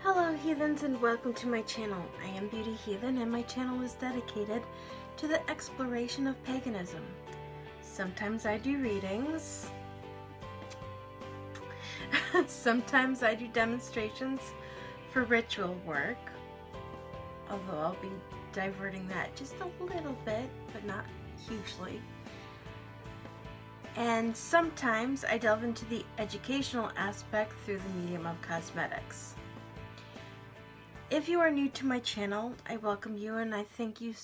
Hello heathens and welcome to my channel. I am Beauty Heathen and my channel is dedicated to the exploration of paganism. Sometimes I do readings. Sometimes I do demonstrations for ritual work. Although I'll be diverting that just a little bit, but not hugely. And sometimes I delve into the educational aspect through the medium of cosmetics. If you are new to my channel, I welcome you and I thank you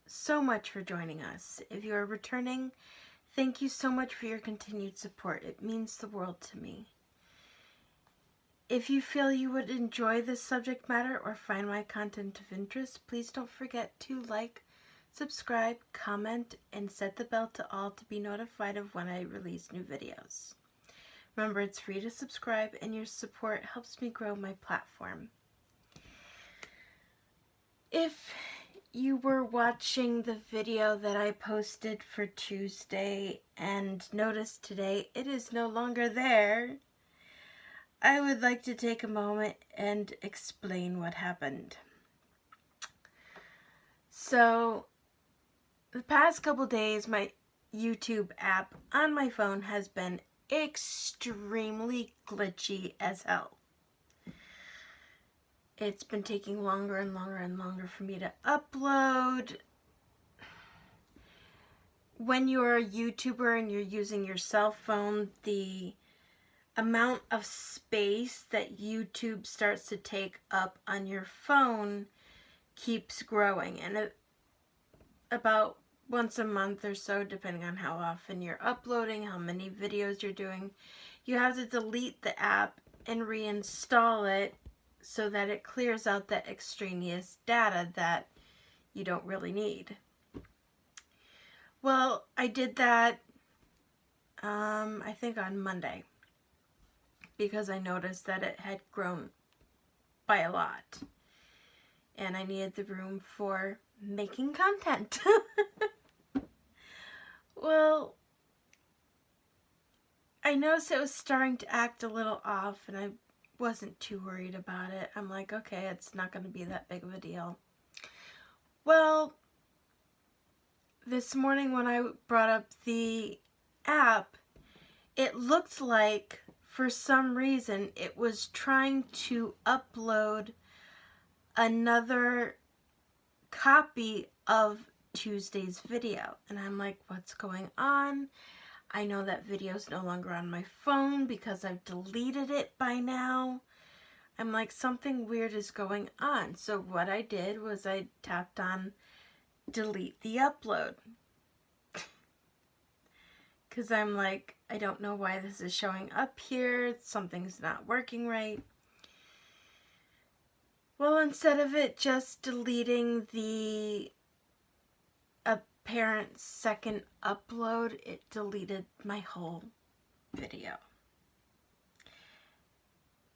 so much for joining us. If you are returning, thank you so much for your continued support. It means the world to me. If you feel you would enjoy this subject matter or find my content of interest, please don't forget to like, subscribe, comment, and set the bell to all to be notified of when I release new videos. Remember, it's free to subscribe and your support helps me grow my platform. If you were watching the video that I posted for Tuesday and noticed today it is no longer there, I would like to take a moment and explain what happened. So, the past couple days, my YouTube app on my phone has been extremely glitchy as hell. It's been taking longer and longer and longer for me to upload. When you're a YouTuber and you're using your cell phone, the amount of space that YouTube starts to take up on your phone keeps growing. And about once a month or so, depending on how often you're uploading, how many videos you're doing, you have to delete the app and reinstall it so that it clears out that extraneous data that you don't really need. Well, I did that, I think on Monday, because I noticed that it had grown by a lot, and I needed the room for making content. Well, I noticed it was starting to act a little off, and I wasn't too worried about it. I'm like, okay, it's not going to be that big of a deal. Well, this morning when I brought up the app, it looked like for some reason it was trying to upload another copy of Tuesday's video. And I'm like, what's going on? I know that video's no longer on my phone because I've deleted it by now. I'm like, something weird is going on. So what I did was I tapped on delete the upload. Because I'm like, I don't know why this is showing up here. Something's not working right. Well, instead of it just deleting the apparent second upload, it deleted my whole video.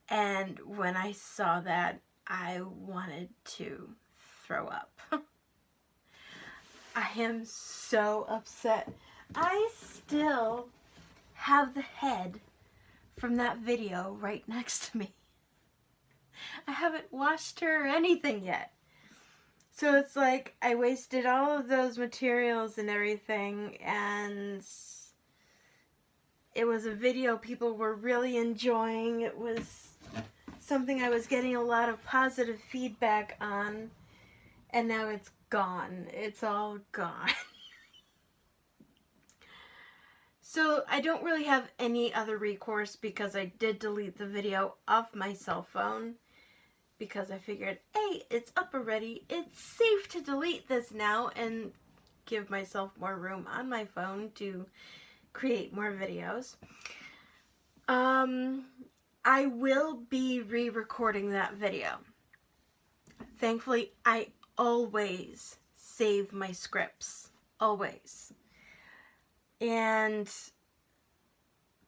And when I saw that, I wanted to throw up. I am so upset. I still have the head from that video right next to me. I haven't washed her or anything yet. So it's like I wasted all of those materials and everything, and it was a video people were really enjoying. It was something I was getting a lot of positive feedback on, and now it's gone. It's all gone. So I don't really have any other recourse because I did delete the video off my cell phone because I figured, hey, it's up already. It's safe to delete this now and give myself more room on my phone to create more videos. I will be re-recording that video. Thankfully, I always save my scripts. Always. And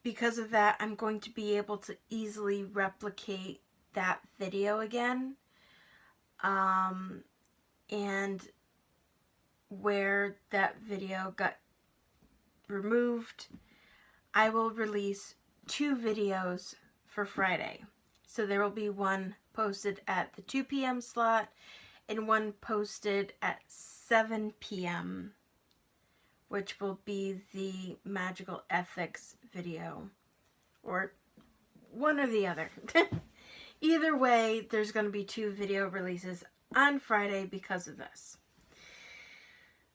because of that, I'm going to be able to easily replicate that video again. And where that video got removed, I will release 2 videos for Friday. So there will be one posted at the 2 p.m. slot and one posted at 7 p.m., which will be the magical ethics video, or one or the other. Either way, there's going to be 2 video releases on Friday because of this.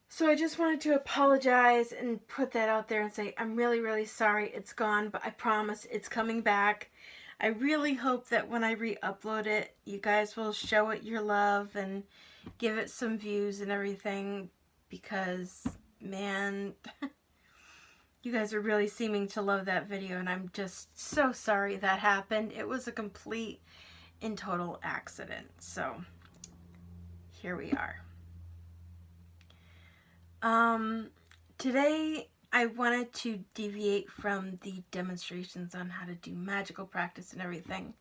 So I just wanted to apologize and put that out there and say, I'm really, really sorry it's gone, but I promise it's coming back. I really hope that when I re-upload it, you guys will show it your love and give it some views and everything, because, man, you guys are really seeming to love that video, and I'm just so sorry that happened. It was a complete and total accident. So here we are. Today I wanted to deviate from the demonstrations on how to do magical practice and everything.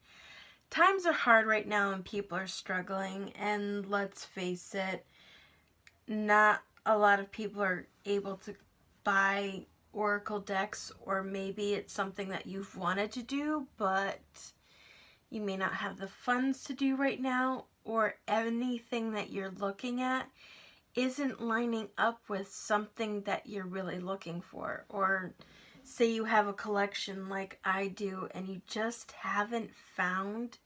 Times are hard right now and people are struggling, and let's face it, not a lot of people are able to buy oracle decks, or maybe it's something that you've wanted to do but you may not have the funds to do right now, or anything that you're looking at isn't lining up with something that you're really looking for. Or say you have a collection like I do and you just haven't found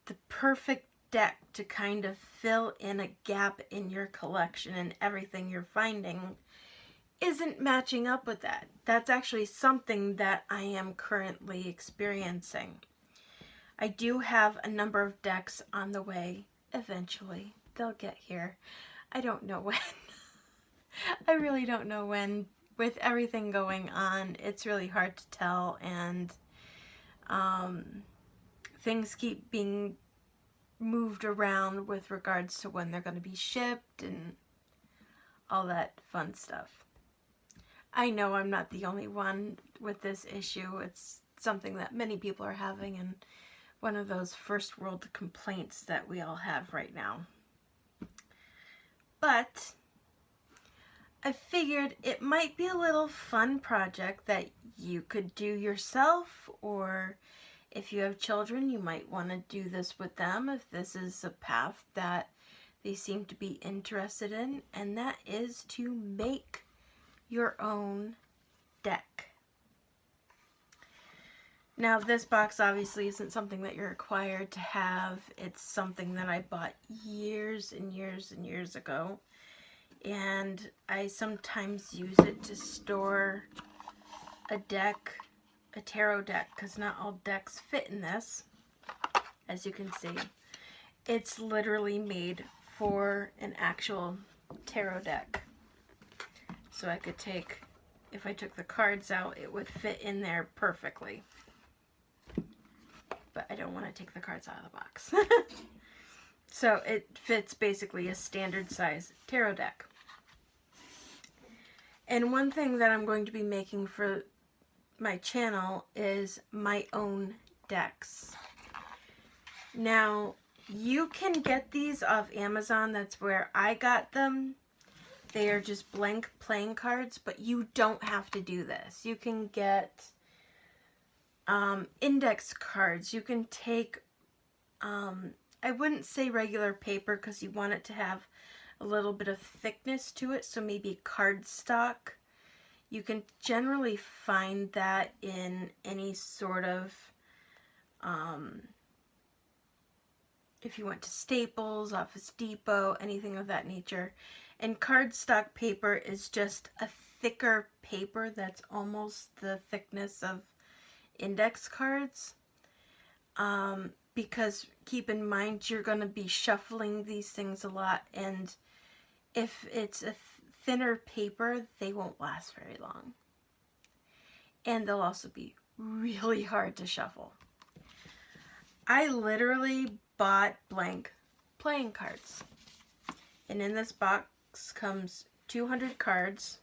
the perfect deck to kind of fill in a gap in your collection, and everything you're finding isn't matching up with that. That's actually something that I am currently experiencing. I do have a number of decks on the way. Eventually they'll get here. I don't know when. I really don't know when. With everything going on, it's really hard to tell, and things keep being moved around with regards to when they're going to be shipped and all that fun stuff. I know I'm not the only one with this issue. It's something that many people are having, and one of those first world complaints that we all have right now. But I figured it might be a little fun project that you could do yourself, or if you have children, you might want to do this with them if this is a path that they seem to be interested in, and that is to make your own deck. Now, this box obviously isn't something that you're required to have. It's something that I bought years and years and years ago, and I sometimes use it to store a deck, a tarot deck, because not all decks fit in this, as you can see. It's literally made for an actual tarot deck. So I could take, if I took the cards out, it would fit in there perfectly. But I don't want to take the cards out of the box. So it fits basically a standard size tarot deck. And one thing that I'm going to be making for my channel is my own decks. Now, you can get these off Amazon. That's where I got them. They are just blank playing cards, but you don't have to do this. You can get index cards. You can take, I wouldn't say regular paper because you want it to have a little bit of thickness to it, so maybe cardstock. You can generally find that in any sort of, if you went to Staples, Office Depot, anything of that nature. And cardstock paper is just a thicker paper that's almost the thickness of index cards. Because keep in mind, you're going to be shuffling these things a lot, and if it's a thinner paper, they won't last very long. And they'll also be really hard to shuffle. I literally bought blank playing cards. And in this box comes 200 cards.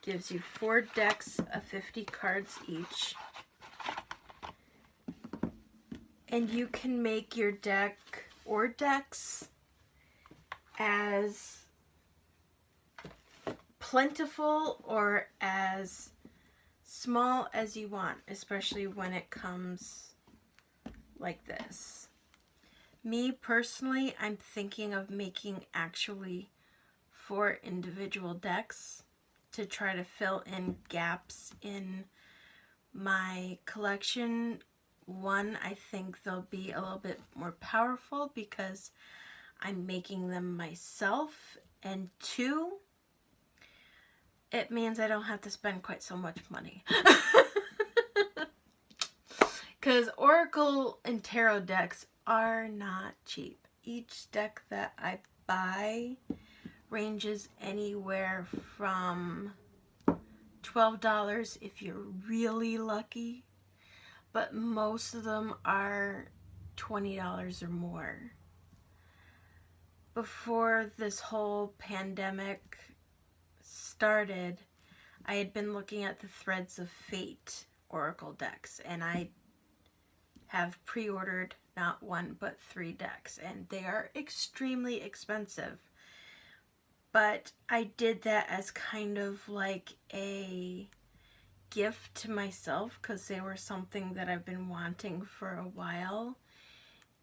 Gives you 4 decks of 50 cards each. And you can make your deck or decks as plentiful or as small as you want, especially when it comes like this. Me personally, I'm thinking of making actually 4 individual decks to try to fill in gaps in my collection. One, I think they'll be a little bit more powerful because I'm making them myself. And 2, it means I don't have to spend quite so much money. Because Oracle and Tarot decks are not cheap. Each deck that I buy ranges anywhere from $12 if you're really lucky, but most of them are $20 or more. Before this whole pandemic started, I had been looking at the Threads of Fate Oracle decks, and I have pre-ordered not 1 but 3 decks, and they are extremely expensive. But I did that as kind of like a gift to myself because they were something that I've been wanting for a while,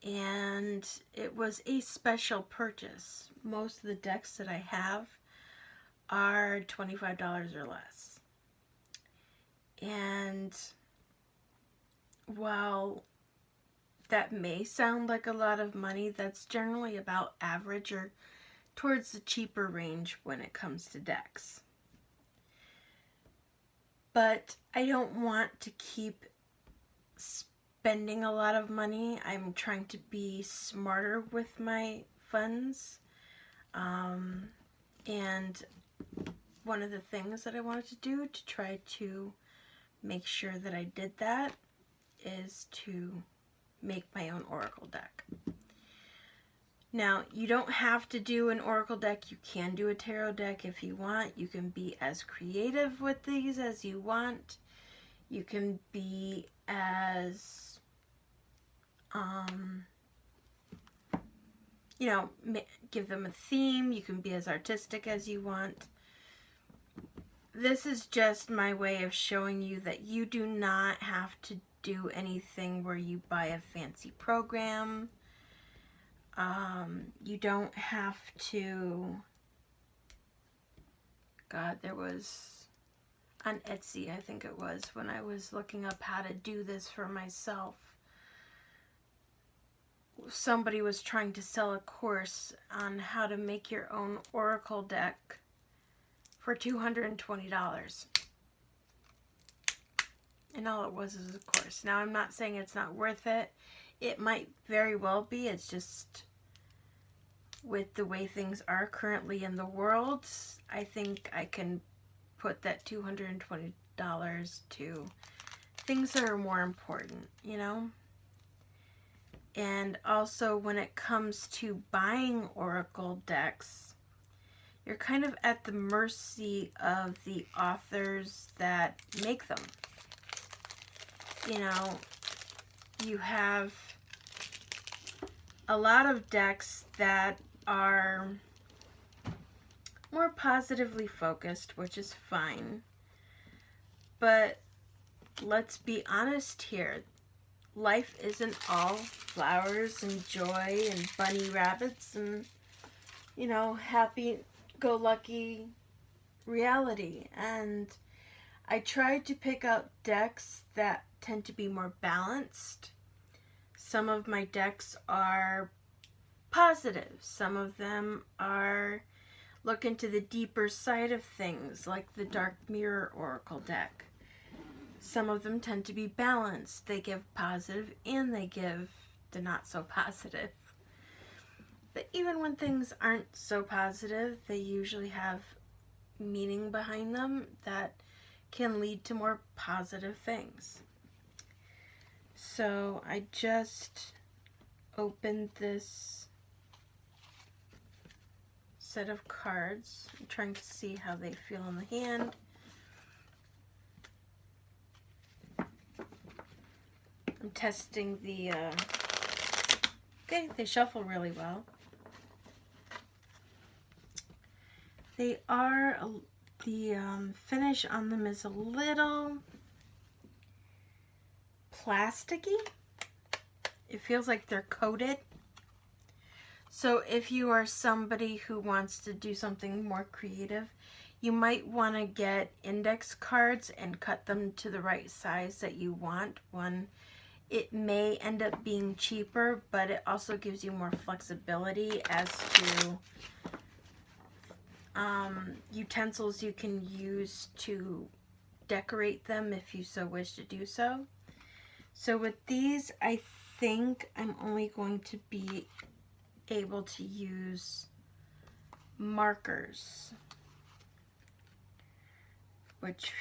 and it was a special purchase. Most of the decks that I have are $25 or less. And while that may sound like a lot of money, that's generally about average or towards the cheaper range when it comes to decks. But I don't want to keep spending a lot of money. I'm trying to be smarter with my funds. And one of the things that I wanted to do to try to make sure that I did that is to make my own Oracle deck. Now, you don't have to do an Oracle deck. You can do a tarot deck if you want. You can be as creative with these as you want. You can be as, you know, give them a theme. You can be as artistic as you want. This is just my way of showing you that you do not have to do anything where you buy a fancy program. You don't have to, God, there was, on Etsy, I think it was, when I was looking up how to do this for myself, somebody was trying to sell a course on how to make your own Oracle deck for $220. And all it was a course. Now, I'm not saying it's not worth it. It might very well be. It's just, with the way things are currently in the world, I think I can put that $220 to things that are more important, you know? And also, when it comes to buying Oracle decks, you're kind of at the mercy of the authors that make them. You know, you have a lot of decks that are more positively focused, which is fine. But let's be honest here. Life isn't all flowers and joy and bunny rabbits and, you know, happy-go-lucky reality. And I tried to pick out decks that tend to be more balanced. Some of my decks are positive. Some of them are look into the deeper side of things, like the Dark Mirror Oracle deck. Some of them tend to be balanced. They give positive and they give the not so positive. But even when things aren't so positive, they usually have meaning behind them that can lead to more positive things. So I just opened this set of cards. I'm trying to see how they feel in the hand. I'm testing the, okay, they shuffle really well. They are, the finish on them is a little plasticky, it feels like they're coated. So if you are somebody who wants to do something more creative, you might want to get index cards and cut them to the right size that you want. It may end up being cheaper, but it also gives you more flexibility as to utensils you can use to decorate them if you so wish to do so. So with these, I think I'm only going to be able to use markers, which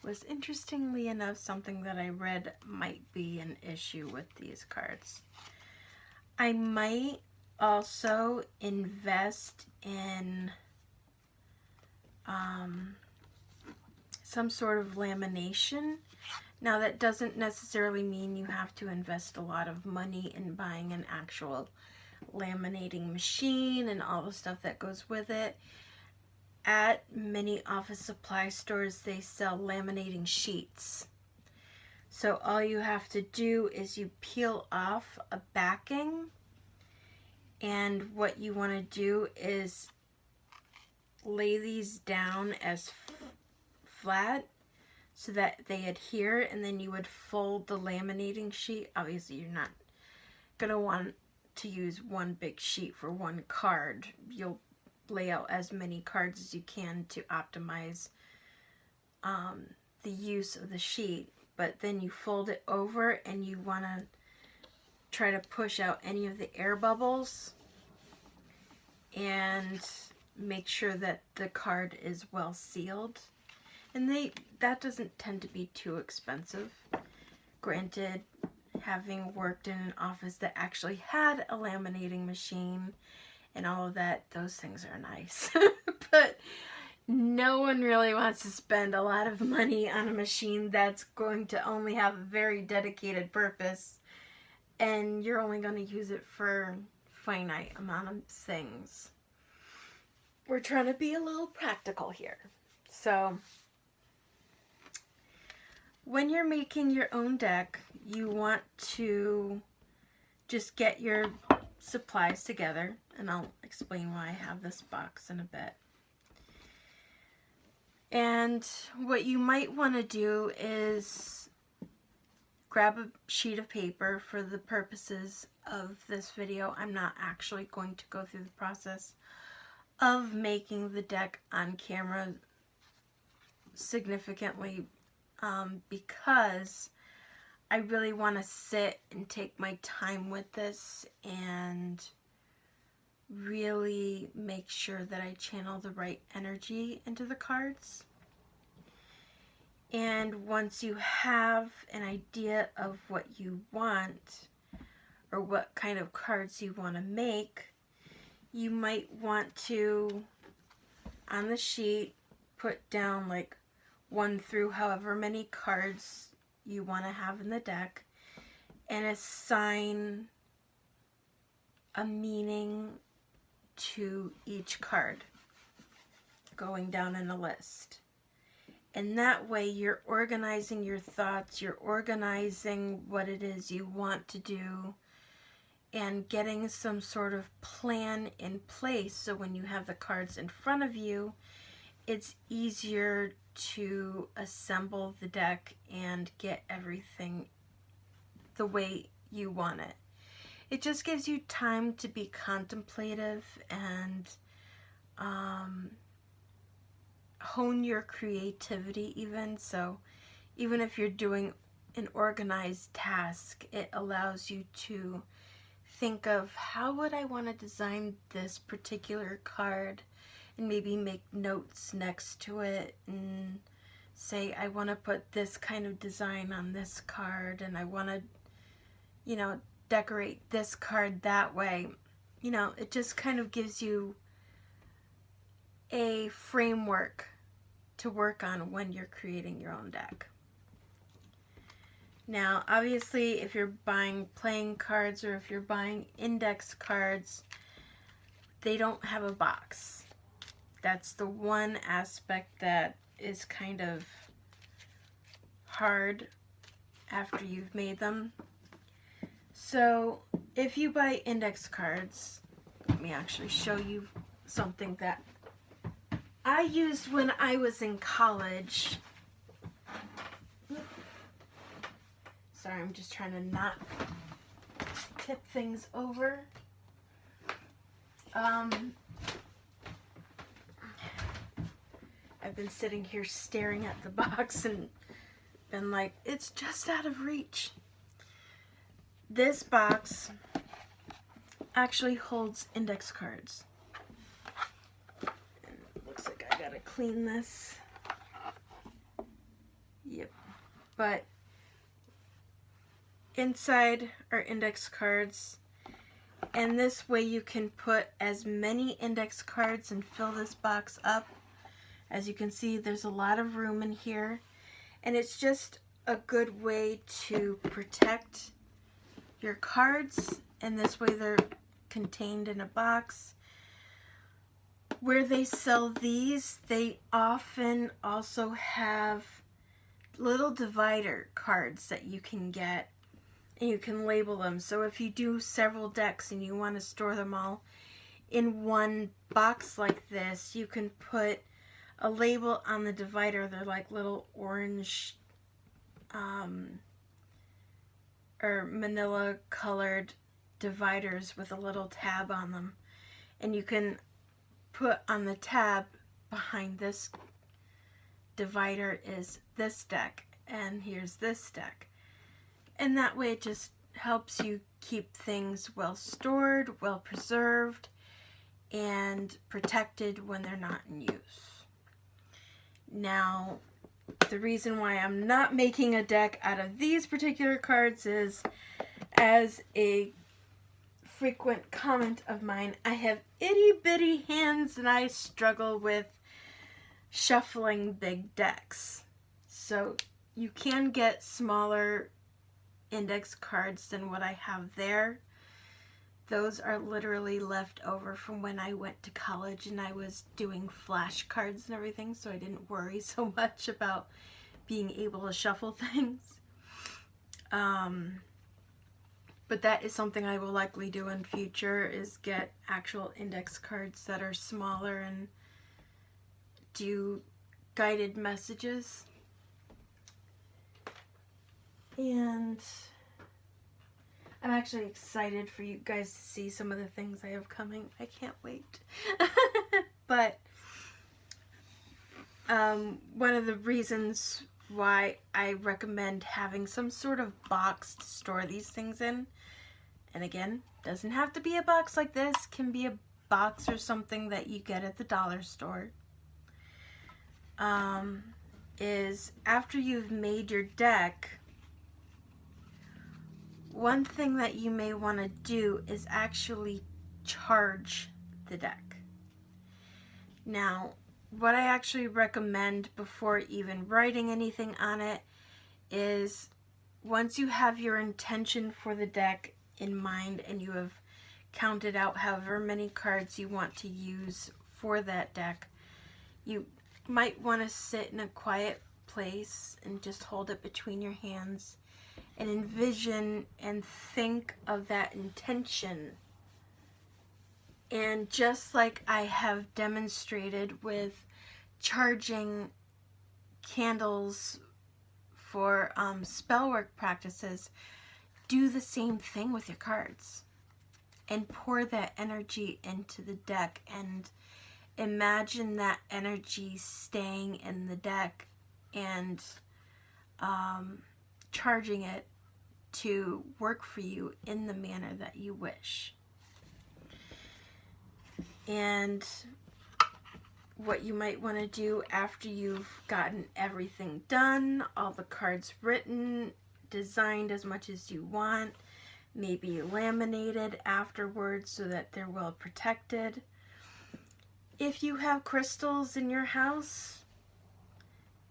was, interestingly enough, something that I read might be an issue with these cards. I might also invest in some sort of lamination. Now, that doesn't necessarily mean you have to invest a lot of money in buying an actual laminating machine and all the stuff that goes with it. At many office supply stores, they sell laminating sheets. So all you have to do is you peel off a backing, and what you want to do is lay these down as flat so that they adhere, and then you would fold the laminating sheet. Obviously, you're not going to want to use one big sheet for one card. You'll lay out as many cards as you can to optimize the use of the sheet, but then you fold it over and you want to try to push out any of the air bubbles and make sure that the card is well sealed. And that doesn't tend to be too expensive. Granted, having worked in an office that actually had a laminating machine and all of that, those things are nice. But no one really wants to spend a lot of money on a machine that's going to only have a very dedicated purpose, and you're only going to use it for a finite amount of things. We're trying to be a little practical here. So when you're making your own deck, you want to just get your supplies together, and I'll explain why I have this box in a bit. And what you might want to do is grab a sheet of paper. For the purposes of this video, I'm not actually going to go through the process of making the deck on camera significantly because I really want to sit and take my time with this and really make sure that I channel the right energy into the cards. And once you have an idea of what you want or what kind of cards you want to make, you might want to, on the sheet, put down like 1 through however many cards you want to have in the deck and assign a meaning to each card going down in a list. And that way you're organizing your thoughts, you're organizing what it is you want to do, and getting some sort of plan in place so when you have the cards in front of you, it's easier to assemble the deck and get everything the way you want it. It just gives you time to be contemplative and hone your creativity even. So even if you're doing an organized task, it allows you to think of how would I want to design this particular card, and maybe make notes next to it and say I want to put this kind of design on this card, and I want to, you know, decorate this card that way. You know, it just kind of gives you a framework to work on when you're creating your own deck. Now, obviously, if you're buying playing cards or if you're buying index cards, they don't have a box. That's the one aspect that is kind of hard after you've made them. So if you buy index cards, let me actually show you something that I used when I was in college. Sorry, I'm just trying to not tip things over. I've been sitting here staring at the box and been like, it's just out of reach. This box actually holds index cards. And it looks like I gotta clean this. Yep. But inside are index cards. And this way you can put as many index cards and fill this box up. As you can see, there's a lot of room in here. And it's just a good way to protect your cards. And this way they're contained in a box. Where they sell these, they often also have little divider cards that you can get. And you can label them. So if you do several decks and you want to store them all in one box like this, you can put a label on the divider. They're like little orange or manila colored dividers with a little tab on them. And you can put on the tab behind this divider is this deck, and here's this deck. And that way it just helps you keep things well stored, well preserved, and protected when they're not in use. Now, the reason why I'm not making a deck out of these particular cards is, as a frequent comment of mine, I have itty bitty hands and I struggle with shuffling big decks. So you can get smaller index cards than what I have there. Those are literally left over from when I went to college and I was doing flashcards and everything, so I didn't worry so much about being able to shuffle things. But that is something I will likely do in future, is get actual index cards that are smaller and do guided messages. And I'm actually excited for you guys to see some of the things I have coming. I can't wait. But one of the reasons why I recommend having some sort of box to store these things in, and again, doesn't have to be a box like this, can be a box or something that you get at the dollar store, is after you've made your deck, one thing that you may want to do is actually charge the deck. Now, what I actually recommend before even writing anything on it is, once you have your intention for the deck in mind and you have counted out however many cards you want to use for that deck, you might want to sit in a quiet place and just hold it between your hands and envision and think of that intention. And just like I have demonstrated with charging candles for spell work practices, do the same thing with your cards and pour that energy into the deck and imagine that energy staying in the deck and charging it to work for you in the manner that you wish. And what you might want to do after you've gotten everything done, all the cards written, designed as much as you want, maybe laminated afterwards so that they're well protected. If you have crystals in your house,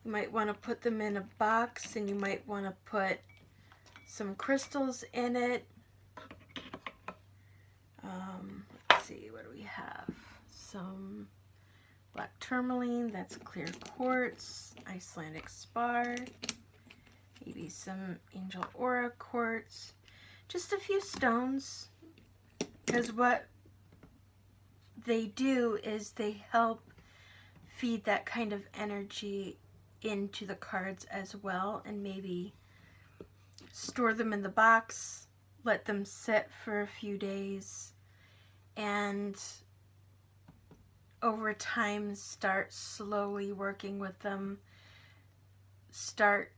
you might want to put them in a box, and you might want to put some crystals in it. Let's see, what do we have? Some black tourmaline, that's clear quartz, Icelandic spar, maybe some angel aura quartz. just a few stones, because what they do is they help feed that kind of energy into the cards as well, and maybe store them in the box, let them sit for a few days, and over time start slowly working with them, start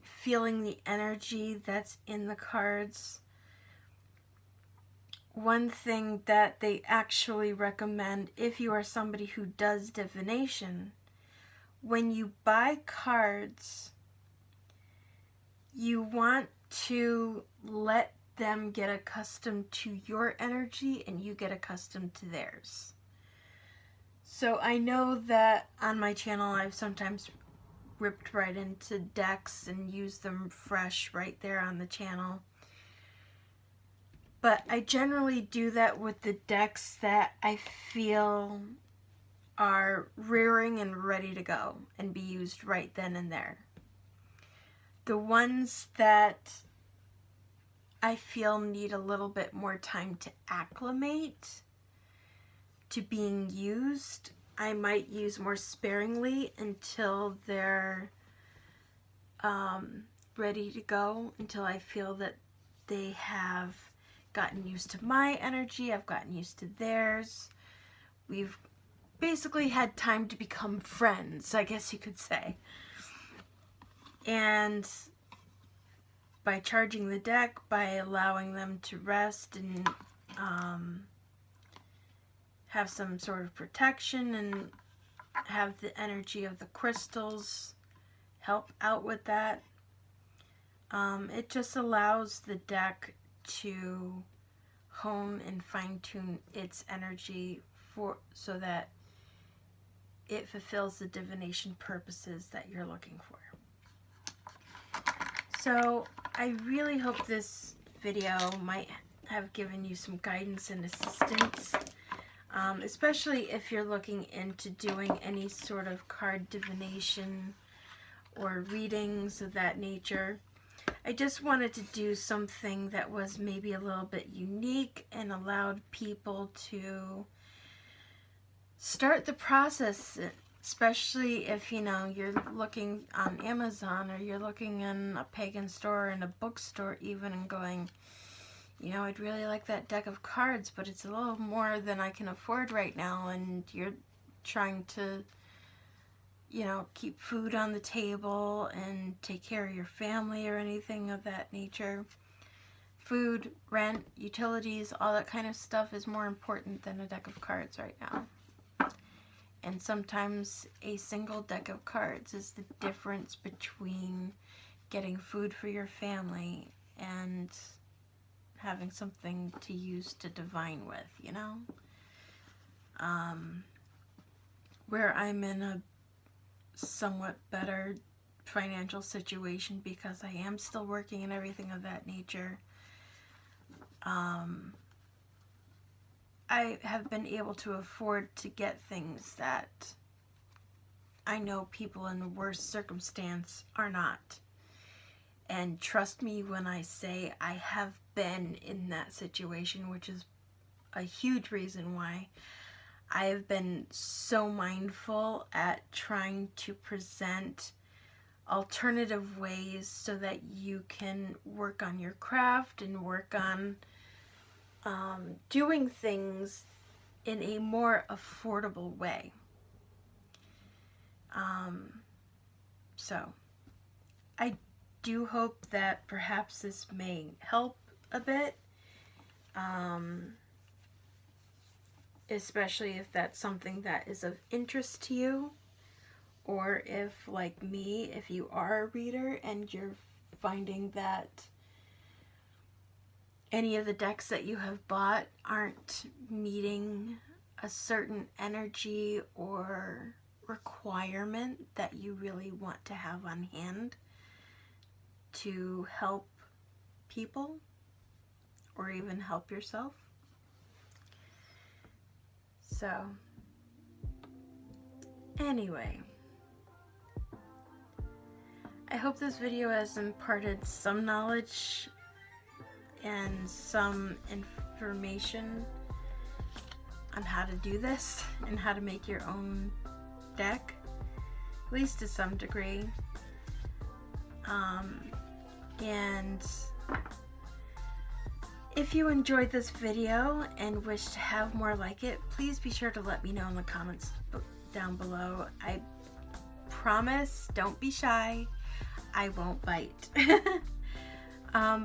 feeling the energy that's in the cards. One thing that they actually recommend, if you are somebody who does divination, when you buy cards, you want to let them get accustomed to your energy and you get accustomed to theirs. So I know that on my channel I've sometimes ripped right into decks and used them fresh right there on the channel. But I generally do that with the decks that I feel are rearing and ready to go and be used right then and there. The ones that I feel need a little bit more time to acclimate to being used, I might use more sparingly until they're ready to go, until I feel that they have gotten used to my energy, I've gotten used to theirs. We've basically had time to become friends, I guess you could say. And by charging the deck, by allowing them to rest and have some sort of protection and have the energy of the crystals help out with that, it just allows the deck to hone and fine-tune its energy so that it fulfills the divination purposes that you're looking for. So I really hope this video might have given you some guidance and assistance, especially if you're looking into doing any sort of card divination or readings of that nature. I just wanted to do something that was maybe a little bit unique and allowed people to start the process, especially if, you know, you're looking on Amazon or you're looking in a pagan store, in a bookstore even, and going, you know, I'd really like that deck of cards, but it's a little more than I can afford right now, and you're trying to, you know, keep food on the table and take care of your family or anything of that nature. Food, rent, utilities, all that kind of stuff is more important than a deck of cards right now. And sometimes a single deck of cards is the difference between getting food for your family and having something to use to divine with, you know? Where I'm in a somewhat better financial situation because I am still working and everything of that nature, I have been able to afford to get things that I know people in worse circumstance are not. And trust me when I say I have been in that situation, which is a huge reason why I have been so mindful at trying to present alternative ways so that you can work on your craft and work on doing things in a more affordable way. So I do hope that perhaps this may help a bit, especially if that's something that is of interest to you, or if, like me, if you are a reader and you're finding that any of the decks that you have bought aren't meeting a certain energy or requirement that you really want to have on hand to help people or even help yourself. So, anyway, I hope this video has imparted some knowledge and some information on how to do this and how to make your own deck, at least to some degree. And if you enjoyed this video and wish to have more like it, please be sure to let me know in the comments down below. I promise, don't be shy, I won't bite.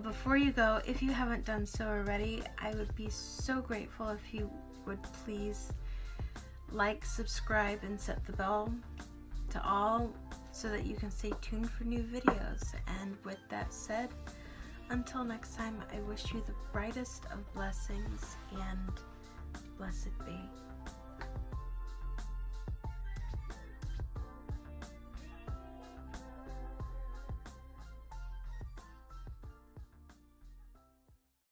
Before you go, if you haven't done so already, I would be so grateful if you would please like, subscribe, and set the bell to all so that you can stay tuned for new videos. And with that said, until next time, I wish you the brightest of blessings and blessed be.